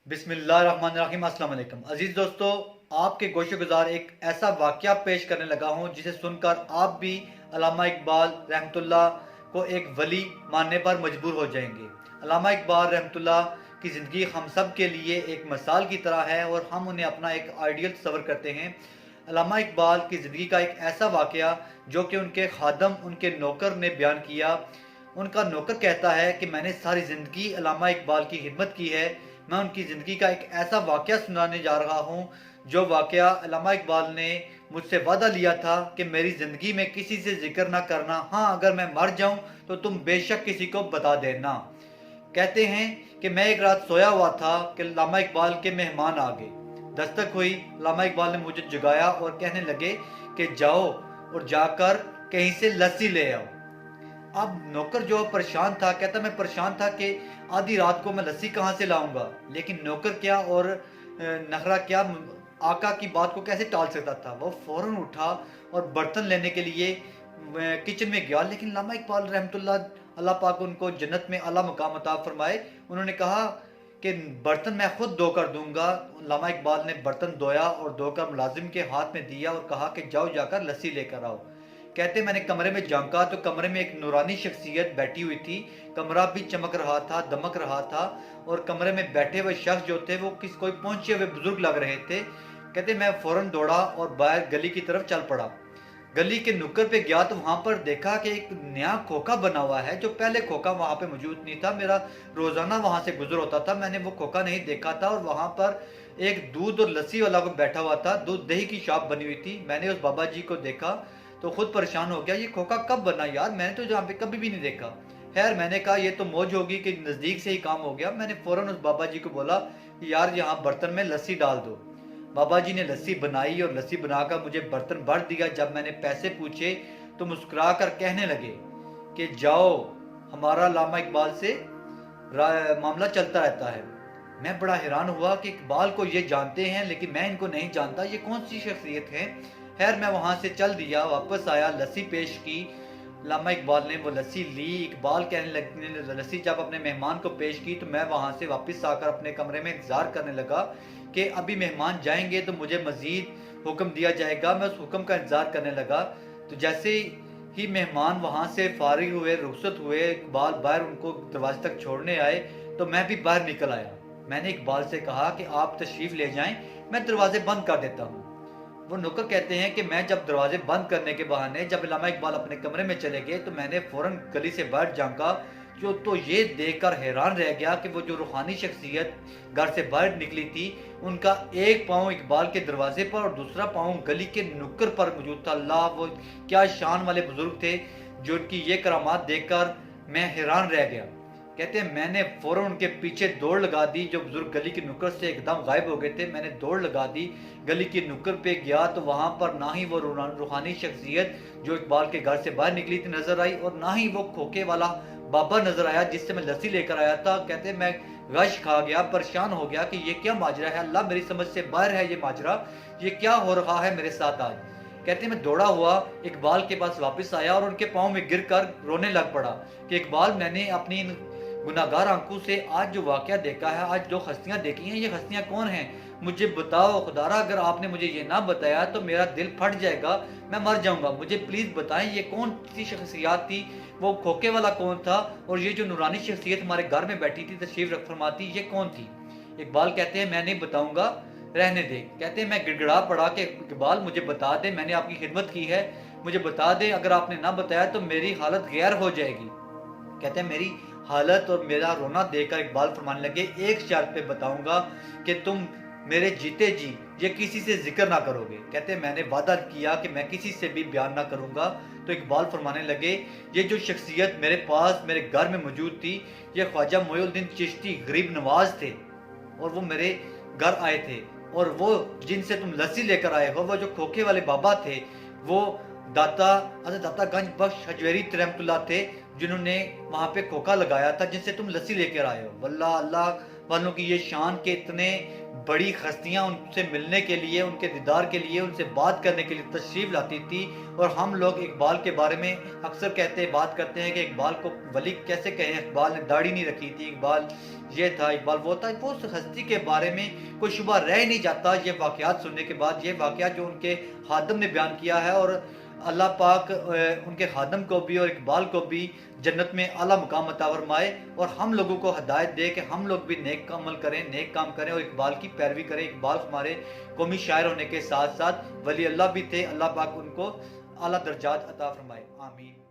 बिस्मिल्लाहिर्रहमानिर्रहीम। अस्सलाम वालेकुम अजीज दोस्तों, आपके गोशे गुजार एक ऐसा वाक़या पेश करने लगा हूँ जिसे सुनकर आप भी अल्लामा इकबाल रहमतुल्लाह को एक वली मानने पर मजबूर हो जाएंगे। अल्लामा इकबाल रहमतुल्लाह की ज़िंदगी हम सब के लिए एक मिसाल की तरह है और हम उन्हें अपना एक आइडियल तस्वर करते हैं। अल्लामा इकबाल की ज़िंदगी का एक ऐसा वाक़या जो कि उनके खादम, उनके नौकर ने बयान किया। उनका नौकर कहता है कि मैंने सारी ज़िंदगी अल्लामा इकबाल की खिदमत की है। मैं उनकी ज़िंदगी का एक ऐसा वाक़या सुनाने जा रहा हूँ जो वाक़या अल्लामा इकबाल ने मुझसे वादा लिया था कि मेरी ज़िंदगी में किसी से जिक्र ना करना, हाँ अगर मैं मर जाऊँ तो तुम बेशक किसी को बता देना। कहते हैं कि मैं एक रात सोया हुआ था कि अल्लामा इकबाल के मेहमान आ गए। दस्तक हुई, अल्लामा इकबाल ने मुझे जगाया और कहने लगे कि जाओ और जाकर कहीं से लस्सी ले आओ। अब नौकर जो परेशान था, कहता मैं परेशान था कि आधी रात को मैं लस्सी कहाँ से लाऊंगा, लेकिन नौकर क्या और नखरा क्या, आका की बात को कैसे टाल सकता था। वो फौरन उठा और बर्तन लेने के लिए किचन में गया, लेकिन अल्लामा इकबाल रहमतुल्लाह, अल्लाह पाक उनको जन्नत में आला मकाम अता फरमाए, उन्होंने कहा कि बर्तन मैं खुद धो कर दूंगा। अल्लामा इकबाल ने बर्तन धोया और धोकर मुलाजिम के हाथ में दिया और कहा कि जाओ जाकर लस्सी लेकर आओ। कहते मैंने कमरे में झांका तो कमरे में एक नूरानी शख्सियत बैठी हुई थी। कमरा भी चमक रहा था, दमक रहा था, और कमरे में बैठे हुए शख्स जो थे वो कोई पहुंचे हुए बुजुर्ग लग रहे थे। कहते मैं फौरन दौड़ा और बाहर गली की तरफ चल पड़ा। गली के नुक्कड़ पे गया तो वहां पर देखा कि एक नया खोखा बना हुआ है, जो पहले खोखा वहां पे मौजूद नहीं था। मेरा रोजाना वहां से गुजर होता था, मैंने वो खोखा नहीं देखा था। और वहां पर एक दूध और लस्सी वाला को बैठा हुआ था, दूध दही की शॉप बनी हुई थी। मैंने उस बाबा जी को देखा तो खुद परेशान हो गया, ये खोखा कब बना यार, मैंने तो जहाँ पे कभी भी नहीं देखा। खैर मैंने कहा ये तो मौज होगी कि नज़दीक से ही काम हो गया। मैंने फौरन उस बाबा जी को बोला कि यार यहाँ बर्तन में लस्सी डाल दो। बाबा जी ने लस्सी बनाई और लस्सी बनाकर मुझे बर्तन भर दिया। जब मैंने पैसे पूछे तो मुस्कुरा कर कहने लगे कि जाओ, हमारा अल्लामा इकबाल से मामला चलता रहता है। मैं बड़ा हैरान हुआ कि इकबाल को ये जानते हैं लेकिन मैं इनको नहीं जानता, ये कौन सी शख्सियत है। खैर मैं वहां से चल दिया, वापस आया, लस्सी पेश की। अल्लामा इकबाल ने वो लस्सी ली। इकबाल कहने लगने लस्सी जब अपने मेहमान को पेश की तो मैं वहां से वापस आकर अपने कमरे में इंतजार करने लगा कि अभी मेहमान जाएंगे तो मुझे मजीद हुक्म दिया जाएगा। मैं उस हुक्म का इंतजार करने लगा। तो जैसे ही मेहमान वहां से फारिग हुए, रुखसत हुए, इकबाल बाहर उनको दरवाजे तक छोड़ने आए तो मैं भी बाहर निकल आया। मैंने इकबाल से कहा कि आप तशरीफ ले जाएं, मैं दरवाजे बंद कर देता हूँ। वो नौकर कहते हैं कि मैं जब दरवाजे बंद करने के बहाने जब अल्लामा इकबाल अपने कमरे में चले गए तो मैंने फौरन गली से बाहर झांका, जो तो ये देखकर हैरान रह गया कि वो जो रूहानी शख्सियत घर से बाहर निकली थी, उनका एक पाँव इकबाल के दरवाजे पर और दूसरा पाँव गली के नुक्कड़ पर मौजूद था। अल्लाह, वो क्या शान वाले बुजुर्ग थे जो उनकी ये करामात देखकर मैं हैरान रह गया। कहते हैं मैंने फौरन उनके पीछे दौड़ लगा दी। जो बुजुर्ग गली की नुक्कड़ से एकदम गायब हो गए थे, मैंने दौड़ लगा दी, गली की नुक्कड़ पे गया तो वहां पर ना ही वो रूहानी शख्सियत जो इकबाल के घर से बाहर निकली थी नजर आई, और ना ही वो खोखे वाला बाबा नजर आया जिससे मैं लस्सी लेकर आया था। कहते मैं गश खा गया, परेशान हो गया कि ये क्या माजरा है। अल्लाह, मेरी समझ से बाहर है ये माजरा, ये क्या हो रहा है मेरे साथ आज। कहते मैं दौड़ा हुआ इकबाल के पास वापस आया और उनके पाँव में गिर कर रोने लग पड़ा कि इकबाल, मैंने अपनी गुनाहगार आंखों से आज जो वाकया देखा है, आज जो हस्तियां देखी हैं, ये हस्तियां कौन हैं, मुझे बताओ खुदारा। अगर आपने मुझे ये ना बताया तो मेरा दिल फट जाएगा, मैं मर जाऊंगा। मुझे प्लीज बताएं ये कौन सी शख्सियत थी, वो खोखे वाला कौन था, और ये जो नूरानी शख्सियत हमारे घर में बैठी थी तशरीफ रख फरमाती, ये कौन थी। इकबाल कहते हैं मैं नहीं बताऊंगा, रहने दे। कहते हैं मैं गिड़गिड़ा पड़ा कि इकबाल मुझे बता दे, मैंने आपकी खिदमत की है, मुझे बता दे, अगर आपने ना बताया तो मेरी हालत गैर हो जाएगी। कहते हैं मेरी हालत और मेरा रोना देखकर इकबाल फरमाने लगे, एक शर्त पे बताऊंगा कि तुम मेरे जीते जी ये किसी से जिक्र ना करोगे। कहते मैंने वादा किया कि मैं किसी से भी बयान ना करूंगा। तो इकबाल फरमाने लगे ये जो शख्सियत मेरे पास मेरे घर में मौजूद थी, ये ख्वाजा मोइनुद्दीन चिश्ती गरीब नवाज थे, और वो मेरे घर आए थे, और वो जिनसे तुम लस्सी लेकर आए हो, वो जो खोखे वाले बाबा थे, वो दाता गंज बख्श हजवेरी रहमतुल्लाह थे, जिन्होंने वहां पे खोखा लगाया था जिनसे तुम लस्सी लेकर आए हो। वल्लाह, अल्लाह वालों की ये शान के इतने बड़ी हस्तियां उनसे मिलने के लिए, उनके दीदार के लिए, उनसे बात करने के लिए तशरीफ लाती थी। और हम लोग इकबाल के बारे में अक्सर बात करते हैं कि इकबाल को वली कैसे कहें, इकबाल ने दाढ़ी नहीं रखी थी, इकबाल ये था, इकबाल वो था। वो उस हस्ती के बारे में कोई शुबा रह नहीं जाता ये वाक़यात सुनने के बाद। ये वाक़या जो उनके खादम ने बयान किया है, और अल्लाह पाक उनके खादम को भी और इकबाल को भी जन्नत में आला मुकाम अता फरमाए, और हम लोगों को हदायत दे कि हम लोग भी नेक अमल करें, नेक काम करें और इकबाल की पैरवी करें। इकबाल हमारे कौमी शायर होने के साथ साथ वली अल्लाह भी थे। अल्लाह पाक उनको आला दर्जात अता फरमाए। आमीन।